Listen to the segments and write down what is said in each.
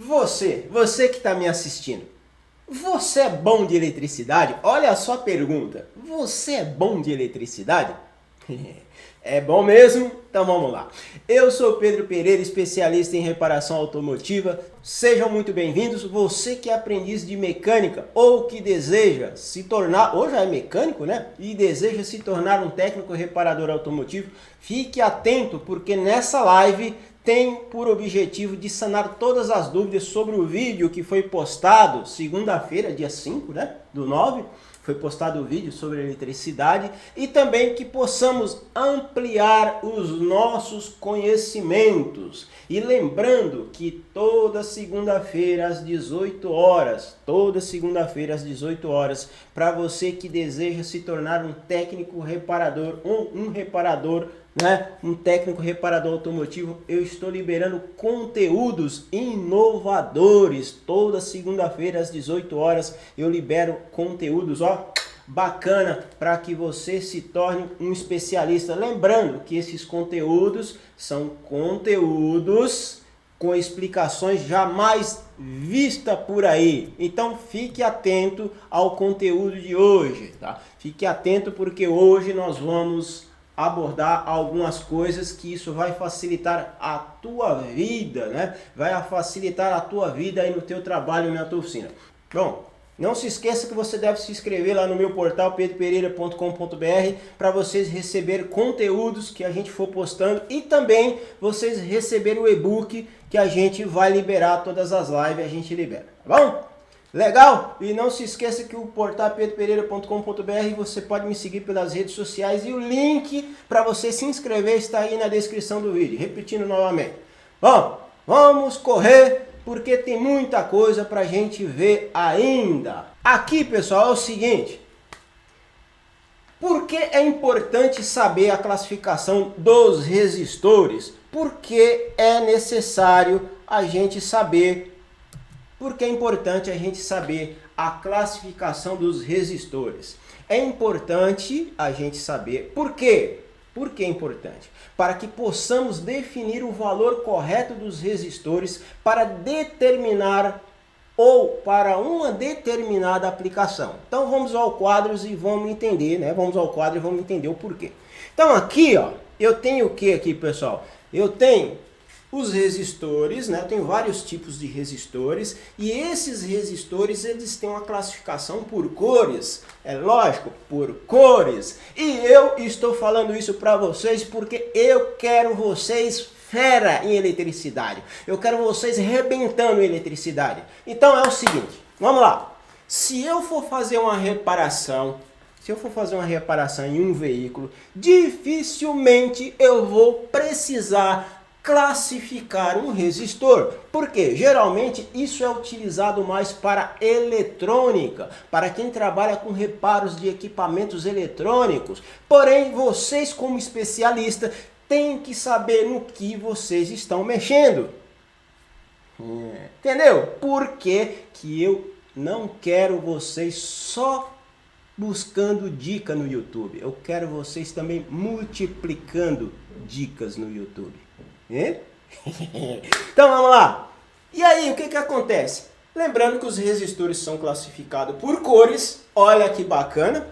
Você que está me assistindo, você é bom de eletricidade? Olha a sua pergunta. Você é bom de eletricidade? É bom mesmo? Então vamos lá. Eu sou Pedro Pereira, especialista em reparação automotiva. Sejam muito bem-vindos. Você que é aprendiz de mecânica ou que deseja se tornar, ou já é mecânico, né? E deseja se tornar um técnico reparador automotivo, fique atento porque nessa live tem por objetivo de sanar todas as dúvidas sobre o vídeo que foi postado segunda-feira, dia 5, né, do 9. Foi postado o vídeo sobre eletricidade e também que possamos ampliar os nossos conhecimentos. E lembrando que toda segunda-feira às 18 horas, para você que deseja se tornar um técnico reparador, um reparador, né, um técnico reparador automotivo, eu estou liberando conteúdos inovadores. Toda segunda-feira às 18 horas eu libero conteúdos, ó, bacana, para que você se torne um especialista. Lembrando que esses conteúdos são conteúdos com explicações jamais vista por aí. Então fique atento ao conteúdo de hoje, tá? Fique atento porque hoje nós vamos abordar algumas coisas que isso vai facilitar a tua vida, né? Vai facilitar a tua vida aí no teu trabalho, na tua oficina. Bom, não se esqueça que você deve se inscrever lá no meu portal pedropereira.com.br para vocês receberem conteúdos que a gente for postando e também vocês receberem o e-book que a gente vai liberar, todas as lives a gente libera, tá bom? Legal? E não se esqueça que o portal pedropereira.com.br você pode me seguir pelas redes sociais e o link para você se inscrever está aí na descrição do vídeo. Repetindo novamente. Bom, vamos correr porque tem muita coisa para a gente ver ainda. Aqui, pessoal, é o seguinte. Por que é importante saber a classificação dos resistores? Porque é necessário a gente saber. Porque é importante a gente saber a classificação dos resistores. É importante a gente saber por quê? Por que é importante? Para que possamos definir o valor correto dos resistores para determinar ou para uma determinada aplicação. Então vamos ao quadro e vamos entender, né? Vamos ao quadro e vamos entender o porquê. Então aqui, ó, eu tenho o que aqui, pessoal? Eu tenho os resistores, né? Eu tenho vários tipos de resistores e esses resistores eles têm uma classificação por cores, é lógico, por cores. E eu estou falando isso para vocês porque eu quero vocês fera em eletricidade. Eu quero vocês rebentando em eletricidade. Então é o seguinte, vamos lá. Se eu for fazer uma reparação em um veículo, dificilmente eu vou precisar classificar um resistor, porque geralmente isso é utilizado mais para eletrônica, para quem trabalha com reparos de equipamentos eletrônicos. Porém, vocês como especialista têm que saber no que vocês estão mexendo. Entendeu? Por que eu não quero vocês só buscando dica no YouTube? Eu quero vocês também multiplicando dicas no YouTube. Então vamos lá. E aí, o que acontece? Lembrando que os resistores são classificados por cores. Olha que bacana.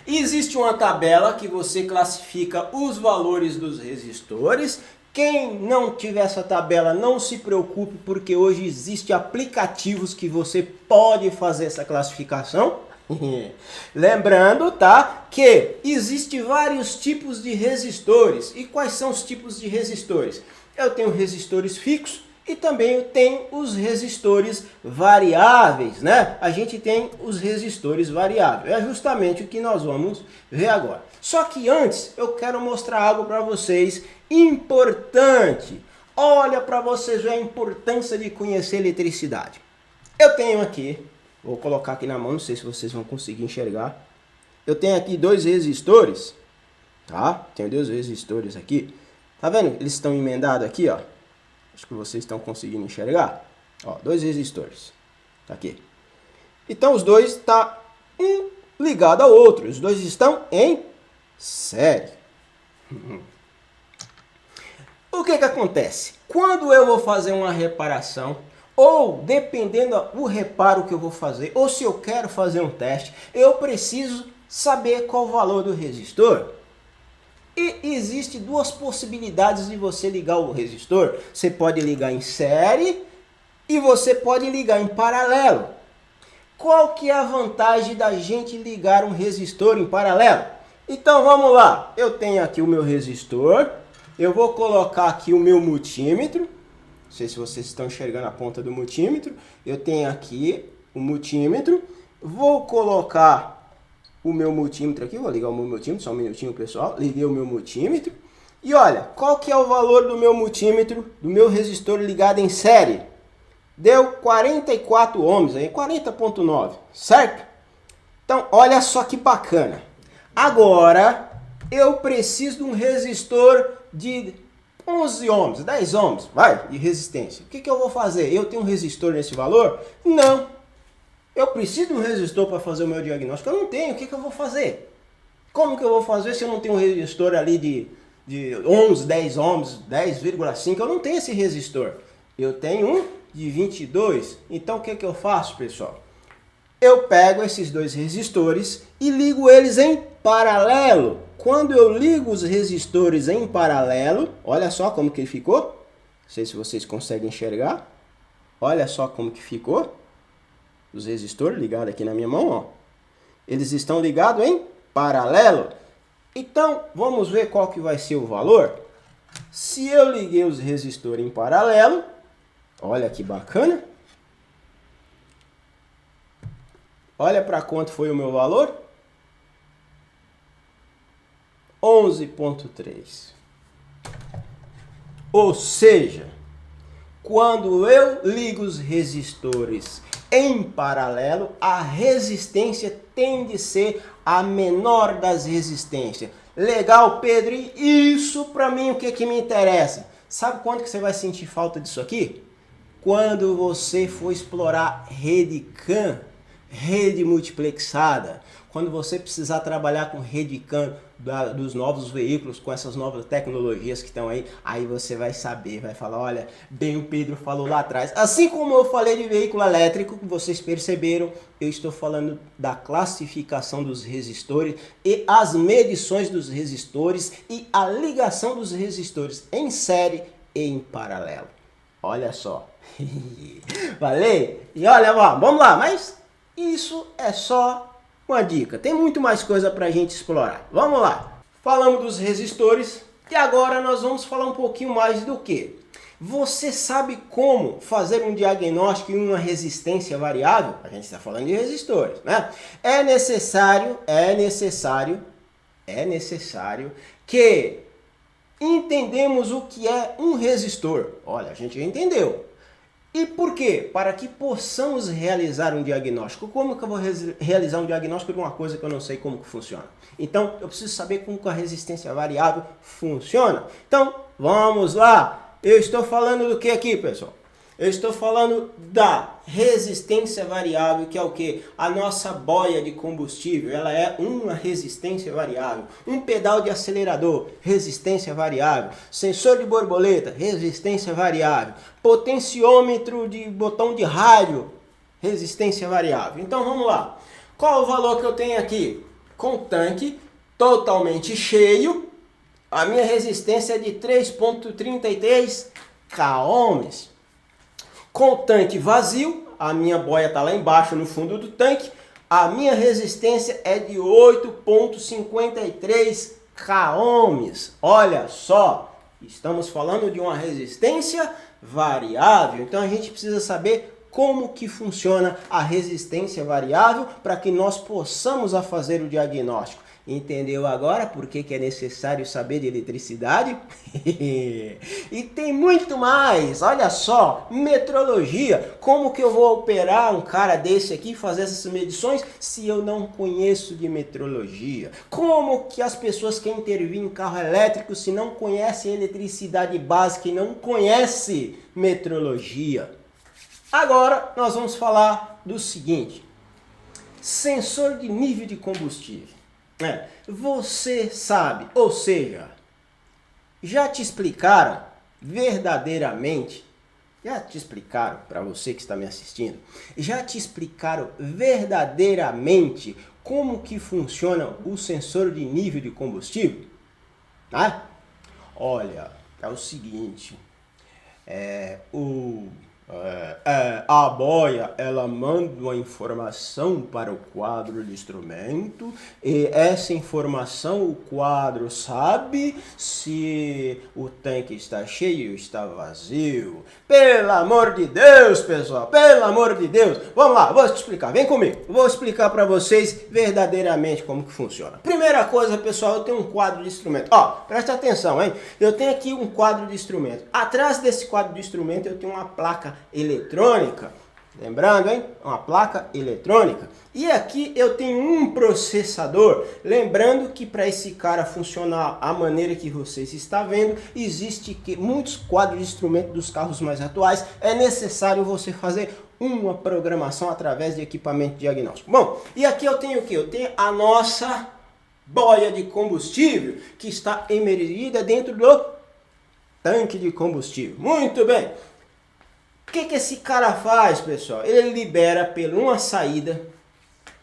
E existe uma tabela que você classifica os valores dos resistores. Quem não tiver essa tabela, não se preocupe, porque hoje existem aplicativos que você pode fazer essa classificação. Lembrando, tá, que existem vários tipos de resistores. E quais são os tipos de resistores? Eu tenho resistores fixos e também eu tenho os resistores variáveis, né? A gente tem os resistores variáveis. É justamente o que nós vamos ver agora. Só que antes eu quero mostrar algo para vocês importante. Olha para vocês ver a importância de conhecer eletricidade. Eu tenho aqui, vou colocar aqui na mão, não sei se vocês vão conseguir enxergar. Eu tenho aqui dois resistores, tá? Tenho dois resistores aqui. Tá vendo? Eles estão emendados aqui, ó. Acho que vocês estão conseguindo enxergar. Ó, dois resistores. Tá aqui. Então os dois estão um ligado ao outro. Os dois estão em série. O que acontece? Quando eu vou fazer uma reparação ou dependendo do reparo que eu vou fazer, ou se eu quero fazer um teste, eu preciso saber qual o valor do resistor. E existe duas possibilidades de você ligar o resistor. Você pode ligar em série e você pode ligar em paralelo. Qual que é a vantagem da gente ligar um resistor em paralelo? Então vamos lá, eu tenho aqui o meu resistor, eu vou colocar aqui o meu multímetro, não sei se vocês estão enxergando a ponta do multímetro, eu tenho aqui o multímetro, vou colocar o meu multímetro aqui, vou ligar o meu multímetro, só um minutinho pessoal, liguei o meu multímetro, e olha, qual que é o valor do meu multímetro, do meu resistor ligado em série? Deu 44 ohms, aí 40.9, certo? Então, olha só que bacana. Agora, eu preciso de um resistor de 11 ohms, 10 ohms, vai, de resistência. O que eu vou fazer? Eu tenho um resistor nesse valor? Não. Eu preciso de um resistor para fazer o meu diagnóstico? Eu não tenho. O que eu vou fazer? Como que eu vou fazer se eu não tenho um resistor ali de 11, 10 ohms, 10,5? Eu não tenho esse resistor. Eu tenho um de 22. Então, o que eu faço, pessoal? Eu pego esses dois resistores e ligo eles em paralelo. Quando eu ligo os resistores em paralelo, olha só como que ficou. Não sei se vocês conseguem enxergar. Olha só como que ficou. Os resistores ligados aqui na minha mão, ó. Eles estão ligados em paralelo. Então, vamos ver qual que vai ser o valor. Se eu liguei os resistores em paralelo, olha que bacana. Olha para quanto foi o meu valor. 11,3. Ou seja, quando eu ligo os resistores em paralelo, a resistência tende a ser a menor das resistências. Legal, Pedro? E isso para mim o que me interessa? Sabe quando que você vai sentir falta disso aqui? Quando você for explorar rede CAN, rede multiplexada, quando você precisar trabalhar com rede CAN dos novos veículos, com essas novas tecnologias que estão aí você vai saber, vai falar, olha, bem o Pedro falou lá atrás. Assim como eu falei de veículo elétrico, vocês perceberam, eu estou falando da classificação dos resistores e as medições dos resistores e a ligação dos resistores em série e em paralelo. Olha só. Falei? E olha, vamos lá, mas isso é só uma dica. Tem muito mais coisa para a gente explorar. Vamos lá. Falamos dos resistores e agora nós vamos falar um pouquinho mais do que? Você sabe como fazer um diagnóstico em uma resistência variável? A gente está falando de resistores, né? É necessário que entendemos o que é um resistor. Olha, a gente já entendeu. E por quê? Para que possamos realizar um diagnóstico. Como que eu vou realizar um diagnóstico de uma coisa que eu não sei como que funciona? Então, eu preciso saber como que a resistência variável funciona. Então, vamos lá. Eu estou falando do que aqui, pessoal? Eu estou falando da resistência variável, que é o que? A nossa boia de combustível, ela é uma resistência variável. Um pedal de acelerador, resistência variável. Sensor de borboleta, resistência variável. Potenciômetro de botão de rádio, resistência variável. Então vamos lá. Qual o valor que eu tenho aqui? Com o tanque totalmente cheio, a minha resistência é de 3,33 kΩ. Com o tanque vazio, a minha boia está lá embaixo no fundo do tanque, a minha resistência é de 8,53 kΩ. Olha só, estamos falando de uma resistência variável. Então a gente precisa saber como que funciona a resistência variável para que nós possamos fazer o diagnóstico. Entendeu agora por que é necessário saber de eletricidade? E tem muito mais, olha só, metrologia. Como que eu vou operar um cara desse aqui, fazer essas medições, se eu não conheço de metrologia? Como que as pessoas querem intervir em carro elétrico se não conhecem eletricidade básica e não conhecem metrologia? Agora nós vamos falar do seguinte, sensor de nível de combustível. Você sabe, ou seja, já te explicaram verdadeiramente Já te explicaram, para você que está me assistindo, já te explicaram verdadeiramente como que funciona o sensor de nível de combustível? Ah? Olha, é o seguinte, a boia ela manda uma informação para o quadro de instrumento e essa informação o quadro sabe se o tanque está cheio ou está vazio. Pelo amor de Deus, pessoal, pelo amor de Deus. Vamos lá, vou te explicar, vem comigo. Vou explicar para vocês verdadeiramente como que funciona. Primeira coisa, pessoal, eu tenho um quadro de instrumento. Ó, presta atenção, hein? Eu tenho aqui um quadro de instrumento. Atrás desse quadro de instrumento eu tenho uma placa eletrônica, lembrando, hein? Uma placa eletrônica. E aqui eu tenho um processador, lembrando que para esse cara funcionar a maneira que vocês estão vendo, existe que muitos quadros de instrumento dos carros mais atuais, é necessário você fazer uma programação através de equipamento diagnóstico. Bom, e aqui eu tenho o que? Eu tenho a nossa boia de combustível que está emergida dentro do tanque de combustível. Muito bem. O que esse cara faz, pessoal? Ele libera por uma saída,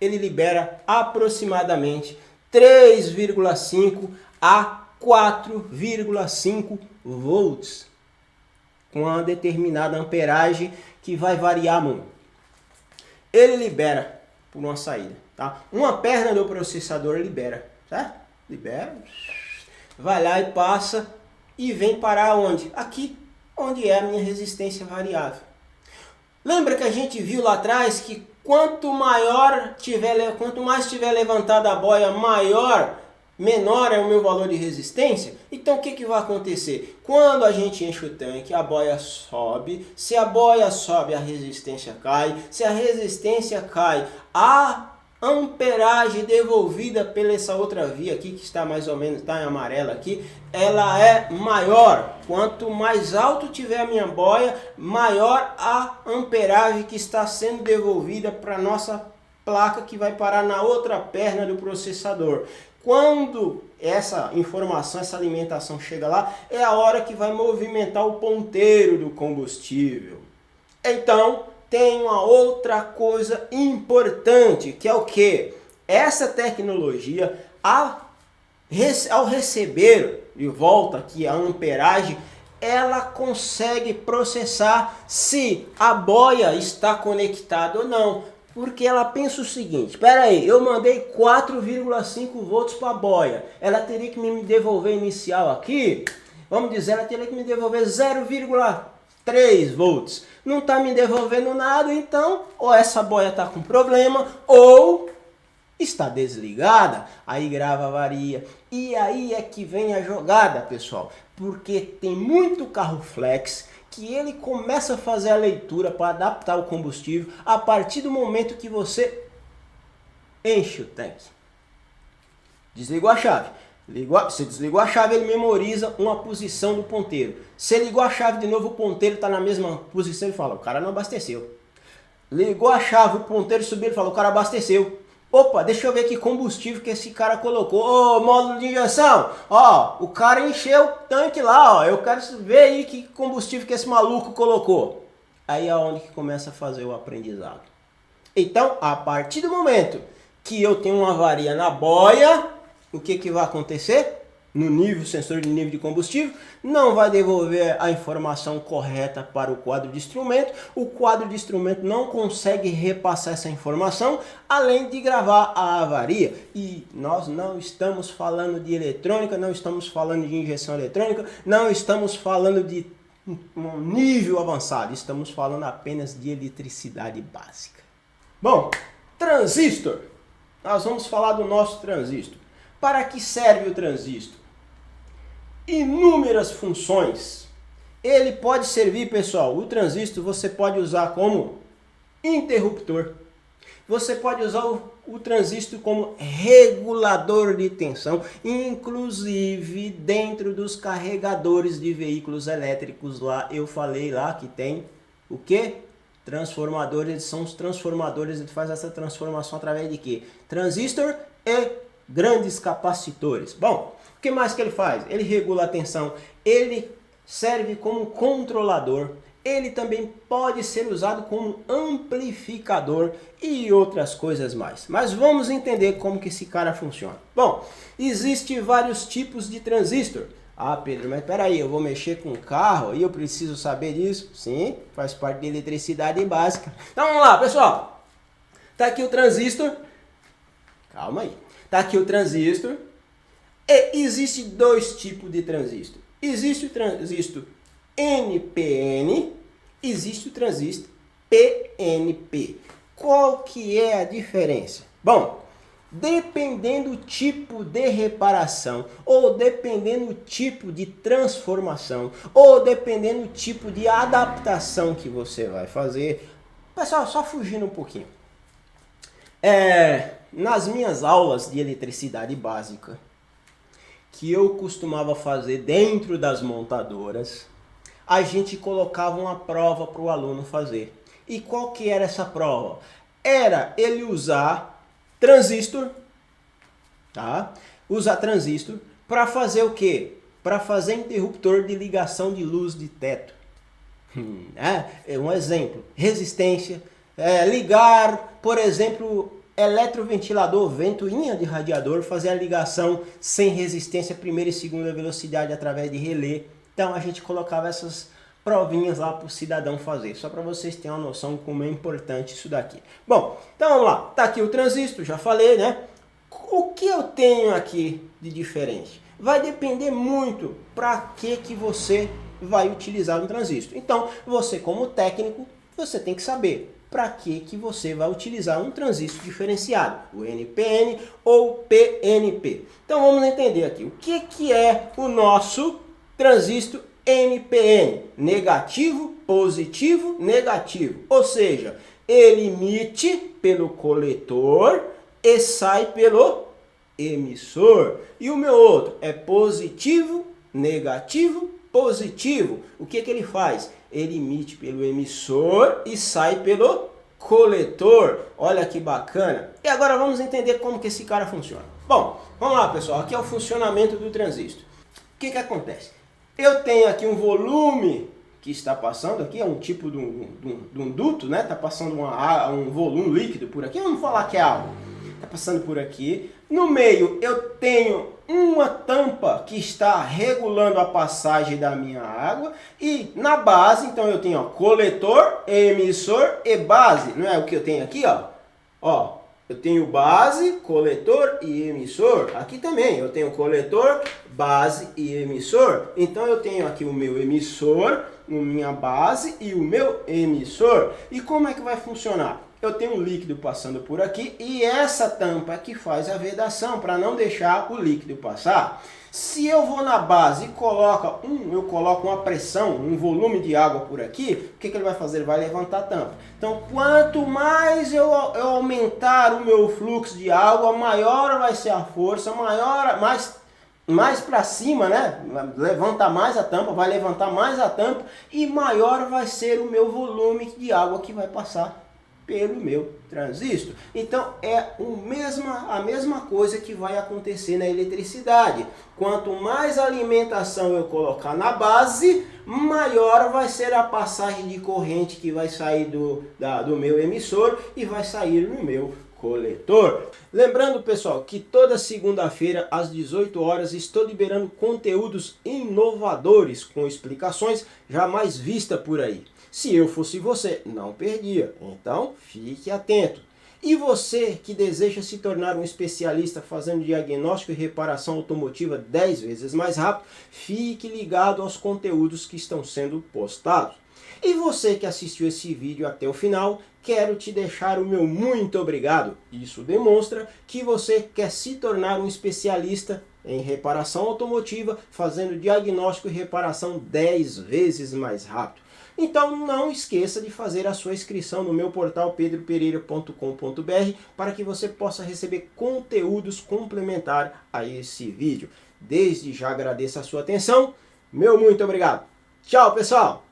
ele libera aproximadamente 3,5 a 4,5 volts, com uma determinada amperagem que vai variar muito. Ele libera por uma saída, tá? Uma perna do processador libera, certo? Libera, vai lá e passa e vem parar onde? Aqui, onde é a minha resistência variável. Lembra que a gente viu lá atrás que quanto mais tiver levantada a boia, menor é o meu valor de resistência? Então o que vai acontecer? Quando a gente enche o tanque, a boia sobe. Se a boia sobe, a resistência cai. Se a resistência cai, a amperagem devolvida pela essa outra via aqui, que está mais ou menos, está em amarela aqui, ela é maior. Quanto mais alto tiver a minha boia, maior a amperagem que está sendo devolvida para a nossa placa, que vai parar na outra perna do processador. Quando essa informação, essa alimentação chega lá, é a hora que vai movimentar o ponteiro do combustível. Então, tem uma outra coisa importante, que é o que? Essa tecnologia, ao receber de volta aqui a amperagem, ela consegue processar se a boia está conectada ou não. Porque ela pensa o seguinte, espera aí, eu mandei 4,5 volts para a boia, ela teria que me devolver inicial aqui, vamos dizer, ela teria que me devolver 0,3 volts. Não está me devolvendo nada, então ou essa boia está com problema ou está desligada. Aí grava varia. E aí é que vem a jogada, pessoal. Porque tem muito carro flex que ele começa a fazer a leitura para adaptar o combustível a partir do momento que você enche o tanque. Desligou a chave. Você desligou a chave, ele memoriza uma posição do ponteiro. Se ligou a chave de novo, o ponteiro está na mesma posição, ele fala, o cara não abasteceu. Ligou a chave, o ponteiro subiu, ele fala, o cara abasteceu. Opa, deixa eu ver que combustível que esse cara colocou. Ô, módulo de injeção, ó, o cara encheu o tanque lá, ó, eu quero ver aí que combustível que esse maluco colocou. Aí é onde que começa a fazer o aprendizado. Então, a partir do momento que eu tenho uma avaria na boia, o que vai acontecer? No nível, sensor de nível de combustível, não vai devolver a informação correta para o quadro de instrumento. O quadro de instrumento não consegue repassar essa informação, além de gravar a avaria. E nós não estamos falando de eletrônica, não estamos falando de injeção eletrônica, não estamos falando de um nível avançado, estamos falando apenas de eletricidade básica. Bom, transistor. Nós vamos falar do nosso transistor. Para que serve o transistor? Inúmeras funções. Ele pode servir, pessoal, o transistor você pode usar como interruptor. Você pode usar o transistor como regulador de tensão, inclusive dentro dos carregadores de veículos elétricos lá, eu falei lá que tem o que? Transformadores, são os transformadores, ele faz essa transformação através de quê? Transistor e grandes capacitores. Bom, o que mais que ele faz? Ele regula a tensão, ele serve como controlador, ele também pode ser usado como amplificador e outras coisas mais. Mas vamos entender como que esse cara funciona. Bom, existem vários tipos de transistor. Ah, Pedro, mas peraí, eu vou mexer com carro e eu preciso saber disso? Sim, faz parte da eletricidade básica. Então vamos lá, pessoal. Tá aqui o transistor. Calma aí. Tá aqui o transistor. E existe dois tipos de transistor. Existe o transistor NPN, existe o transistor PNP. Qual que é a diferença? Bom, dependendo do tipo de reparação, ou dependendo do tipo de transformação, ou dependendo do tipo de adaptação que você vai fazer. Pessoal, só fugindo um pouquinho. Nas minhas aulas de eletricidade básica, que eu costumava fazer dentro das montadoras, a gente colocava uma prova para o aluno fazer. E qual que era essa prova? Era ele usar transistor, tá? Usar transistor para fazer o quê? Para fazer interruptor de ligação de luz de teto. É um exemplo. Resistência. Ligar, por exemplo, eletroventilador, ventoinha de radiador, fazer a ligação sem resistência, primeira e segunda velocidade através de relé. Então a gente colocava essas provinhas lá para o cidadão fazer, só para vocês terem uma noção de como é importante isso daqui. Bom, então vamos lá, tá aqui o transistor, já falei, né? O que eu tenho aqui de diferente? Vai depender muito para que você vai utilizar um transistor. Então, você como técnico, você tem que saber para que você vai utilizar um transistor diferenciado, o NPN ou PNP. Então vamos entender aqui, o que é o nosso transistor NPN, negativo, positivo, negativo. Ou seja, ele emite pelo coletor e sai pelo emissor. E o meu outro é positivo, negativo, positivo. O que ele faz? Ele emite pelo emissor e sai pelo coletor. Olha que bacana. E agora vamos entender como que esse cara funciona. Bom, vamos lá, pessoal. Aqui é o funcionamento do transistor. O que acontece? Eu tenho aqui um volume que está passando aqui, é um tipo de um duto, né? Está passando um volume líquido por aqui, vamos falar que é água. Está passando por aqui. No meio eu tenho uma tampa que está regulando a passagem da minha água. E na base, então eu tenho coletor, emissor e base. Não é o que eu tenho aqui, ó? Eu tenho base, coletor e emissor. Aqui também eu tenho coletor, base e emissor. Então eu tenho aqui o meu emissor, a minha base e o meu emissor. E como é que vai funcionar? Eu tenho um líquido passando por aqui e essa tampa é que faz a vedação para não deixar o líquido passar. Se eu vou na base e eu coloco uma pressão, um volume de água por aqui, o que ele vai fazer? Ele vai levantar a tampa. Então, quanto mais eu aumentar o meu fluxo de água, maior vai ser a força, mais para cima, né? Levanta mais a tampa, vai levantar mais a tampa e maior vai ser o meu volume de água que vai passar pelo meu transistor. Então é a mesma coisa que vai acontecer na eletricidade. Quanto mais alimentação eu colocar na base, maior vai ser a passagem de corrente que vai sair do meu emissor e vai sair no meu coletor. Lembrando, pessoal, que toda segunda-feira às 18 horas estou liberando conteúdos inovadores com explicações jamais vistas por aí. Se eu fosse você, não perdia. Então, fique atento. E você que deseja se tornar um especialista fazendo diagnóstico e reparação automotiva 10 vezes mais rápido, fique ligado aos conteúdos que estão sendo postados. E você que assistiu esse vídeo até o final, quero te deixar o meu muito obrigado. Isso demonstra que você quer se tornar um especialista em reparação automotiva, fazendo diagnóstico e reparação 10 vezes mais rápido. Então não esqueça de fazer a sua inscrição no meu portal pedropereira.com.br para que você possa receber conteúdos complementares a esse vídeo. Desde já agradeço a sua atenção. Meu muito obrigado. Tchau, pessoal!